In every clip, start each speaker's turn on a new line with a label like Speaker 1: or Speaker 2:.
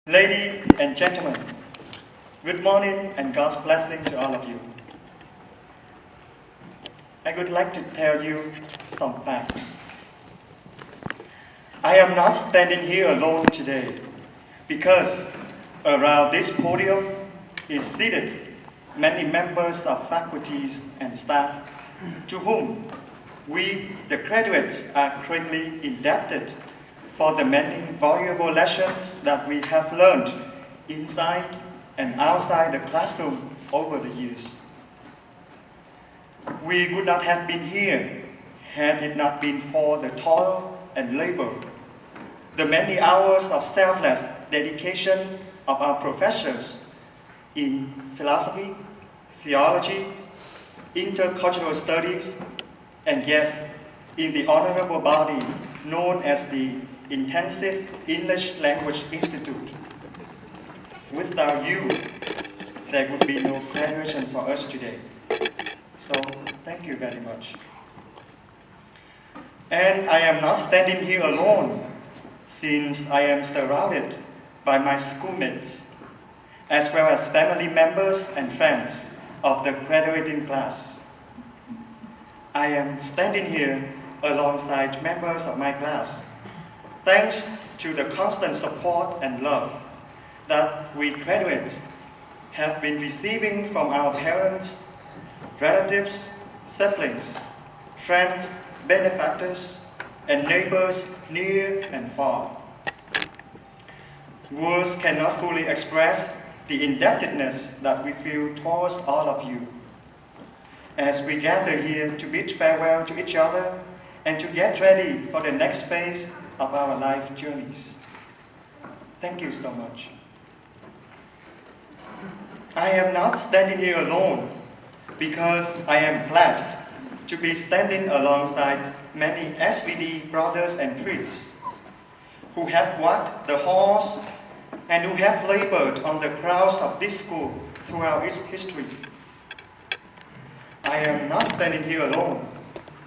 Speaker 1: Ladies and gentlemen, good morning and God's blessing to all of you. I would like to tell you some facts. I am not standing here alone today because around this podium is seated many members of faculties and staff to whom we, the graduates, are greatly indebted for the many valuable lessons that we have learned inside and outside the classroom over the years. We would not have been here had it not been for the toil and labor, the many hours of selfless dedication of our professors in philosophy, theology, intercultural studies, and yes, in the honorable body known as the Intensive English Language Institute. Without you, there would be no graduation for us today. So, thank you very much. And I am not standing here alone, since I am surrounded by my schoolmates, as well as family members and friends of the graduating class. I am standing here alongside members of my class, thanks to the constant support and love that we graduates have been receiving from our parents, relatives, siblings, friends, benefactors, and neighbors near and far. Words cannot fully express the indebtedness that we feel towards all of you as we gather here to bid farewell to each other and to get ready for the next phase of our life journeys. Thank you so much. I am not standing here alone because I am blessed to be standing alongside many SVD brothers and priests who have walked the halls and who have labored on the grounds of this school throughout its history. I am not standing here alone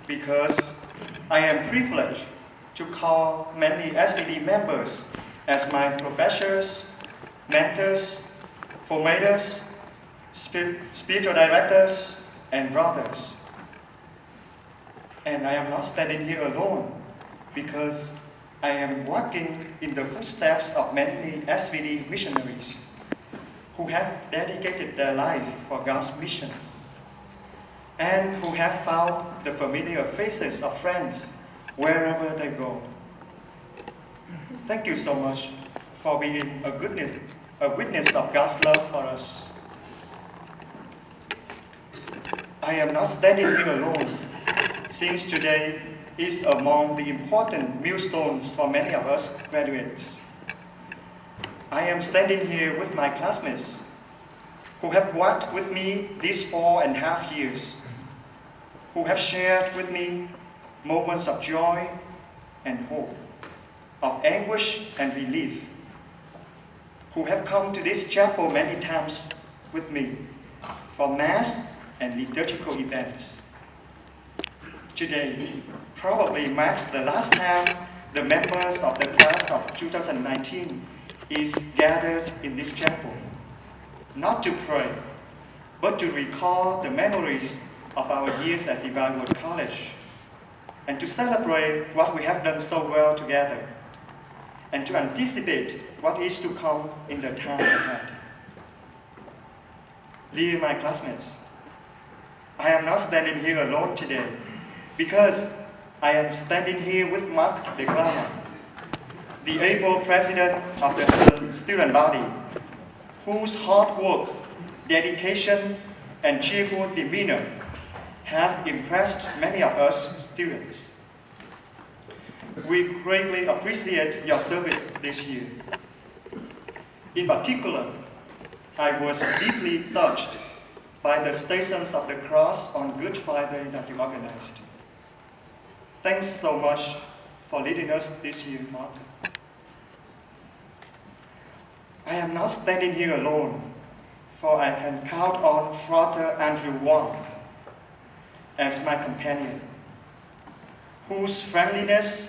Speaker 1: because I am privileged to call many SVD members as my professors, mentors, formators, spiritual directors, and brothers. And I am not standing here alone because I am walking in the footsteps of many SVD missionaries who have dedicated their life for God's mission and who have found the familiar faces of friends wherever they go. Thank you so much for being a witness of God's love for us. I am not standing here alone, since today is among the important milestones for many of us graduates. I am standing here with my classmates who have worked with me these 4.5 years, who have shared with me moments of joy and hope, of anguish and relief, who have come to this chapel many times with me for Mass and liturgical events. Today probably marks the last time the members of the class of 2019 is gathered in this chapel, not to pray, but to recall the memories of our years at Divine Word College, and to celebrate what we have done so well together, and to anticipate what is to come in the time ahead. Dear my classmates, I am not standing here alone today because I am standing here with Mark de Glama, the able president of the student body, whose hard work, dedication, and cheerful demeanor have impressed many of us students. We greatly appreciate your service this year. In particular, I was deeply touched by the Stations of the Cross on Good Friday that you organized. Thanks so much for leading us this year, Mark. I am not standing here alone, for I can count on Father Andrew Wong as my companion, whose friendliness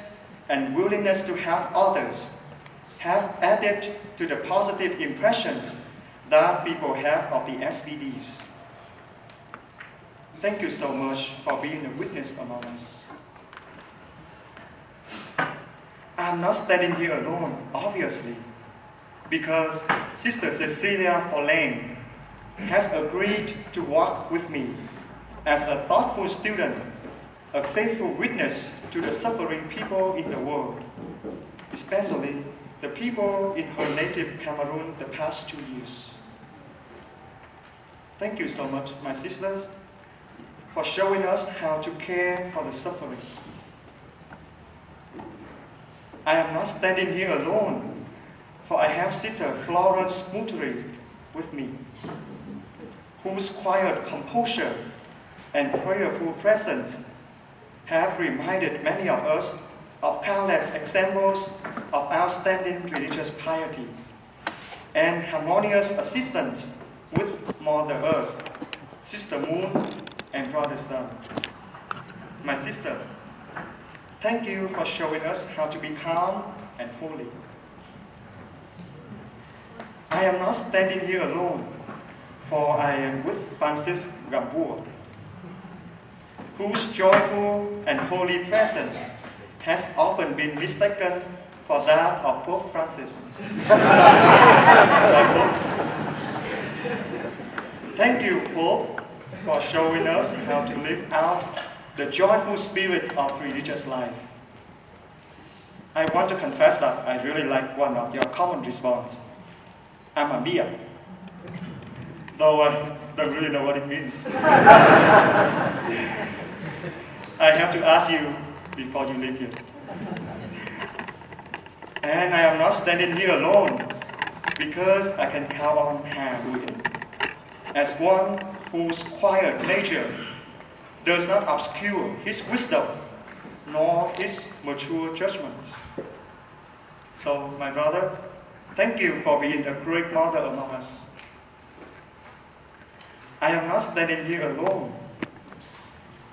Speaker 1: and willingness to help others have added to the positive impressions that people have of the SBDs. Thank you so much for being a witness among us. I'm not standing here alone, obviously, because Sister Cecilia Forlane has agreed to walk with me as a thoughtful student, a faithful witness to the suffering people in the world, especially the people in her native Cameroon the past 2 years. Thank you so much, my sisters, for showing us how to care for the suffering. I am not standing here alone, for I have Sister Florence Mutri with me, whose quiet composure and prayerful presence have reminded many of us of countless examples of outstanding religious piety and harmonious assistance with Mother Earth, Sister Moon, and Brother Sun. My sister, thank you for showing us how to be calm and holy. I am not standing here alone, for I am with Francis Gamboa, whose joyful and holy presence has often been mistaken for that of Pope Francis. Thank you, Pope, for showing us how to live out the joyful spirit of religious life. I want to confess that I really like one of your common response. I'm a Mia, though I don't really know what it means. I have to ask you before you leave here. And I am not standing here alone, because I can count on Ha Nguyen as one whose quiet nature does not obscure his wisdom nor his mature judgments. So, my brother, thank you for being a great mother among us. I am not standing here alone,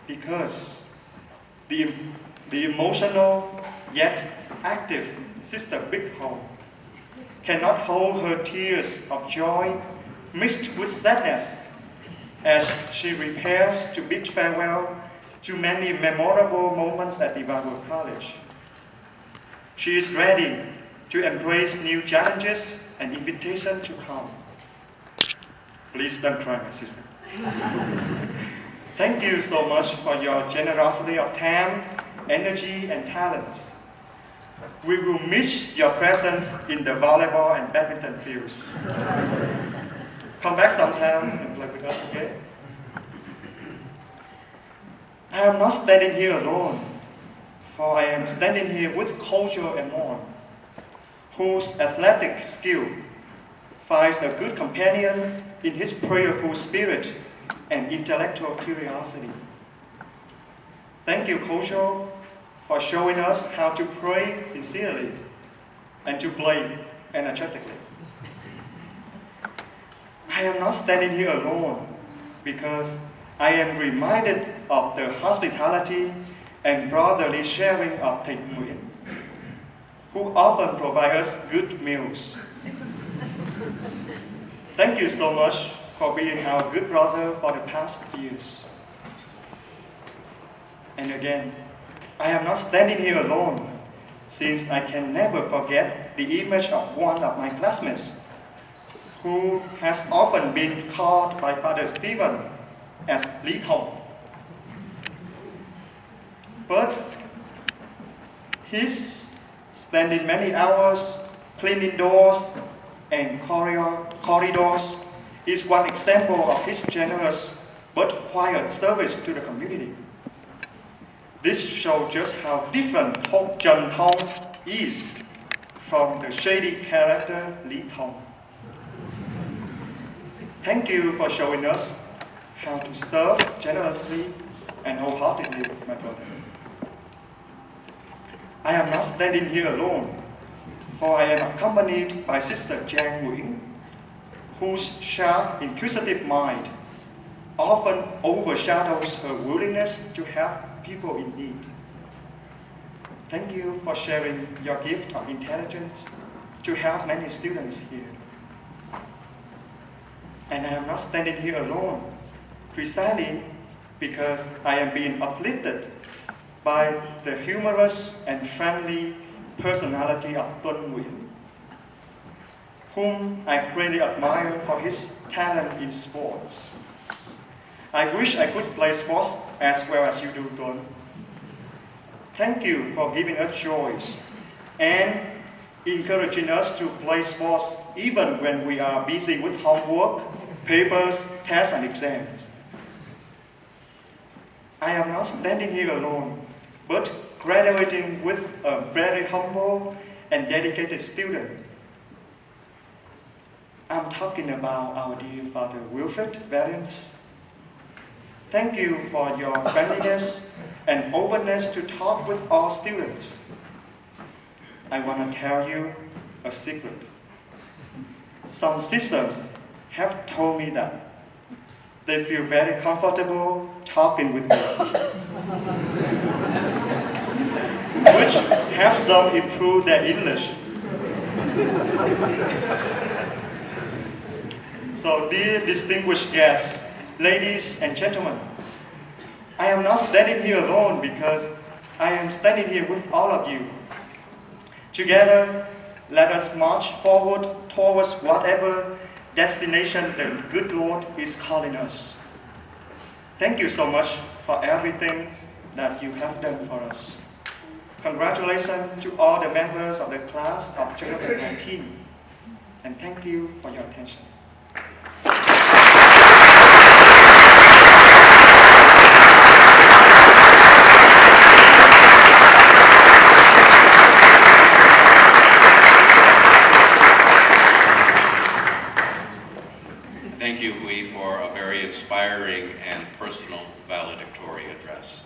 Speaker 1: because the emotional yet active Sister Big Home cannot hold her tears of joy mixed with sadness as she prepares to bid farewell to many memorable moments at the Bible College. She is ready to embrace new challenges and invitations to come. Please don't cry, my sister. Thank you so much for your generosity of time, energy, and talents. We will miss your presence in the volleyball and badminton fields. Come back sometime and play with us, okay? I am not standing here alone, for I am standing here with Kojo Emon, whose athletic skill finds a good companion in his prayerful spirit and intellectual curiosity. Thank you, Kojo, for showing us how to pray sincerely and to play energetically. I am not standing here alone, because I am reminded of the hospitality and brotherly sharing of Thầy Nguyễn, who often provide us good meals. Thank you so much for being our good brother for the past years. And again, I am not standing here alone, since I can never forget the image of one of my classmates, who has often been called by Father Stephen as Lý Thông. But he's spending many hours cleaning doors and corridors is one example of his generous but quiet service to the community. This shows just how different Trần Thông is from the shady character Lý Thông. Thank you for showing us how to serve generously and wholeheartedly, my brother. I am not standing here alone, for I am accompanied by Sister Giang Nguyễn, whose sharp, inquisitive mind often overshadows her willingness to help people in need. Thank you for sharing your gift of intelligence, to help many students here. And I am not standing here alone, precisely because I am being uplifted by the humorous and friendly personality of Tuân Nguyễn, whom I greatly admire for his talent in sports. I wish I could play sports as well as you do, Tuân. Thank you for giving us joy and encouraging us to play sports even when we are busy with homework, papers, tests, and exams. I am not standing here alone, but graduating with a very humble and dedicated student. I'm talking about our dear Father Wilfred Valiant. Thank you for your friendliness and openness to talk with all students. I want to tell you a secret. Some sisters have told me that they feel very comfortable talking with me, which helps them improve their English. So, dear distinguished guests, ladies and gentlemen, I am not standing here alone because I am standing here with all of you. Together, let us march forward towards whatever destination the good Lord is calling us. Thank you so much for everything that you have done for us. Congratulations to all the members of the class of 2019, and thank you for your attention.
Speaker 2: Thank you, Huy, for a very inspiring and personal valedictorian address.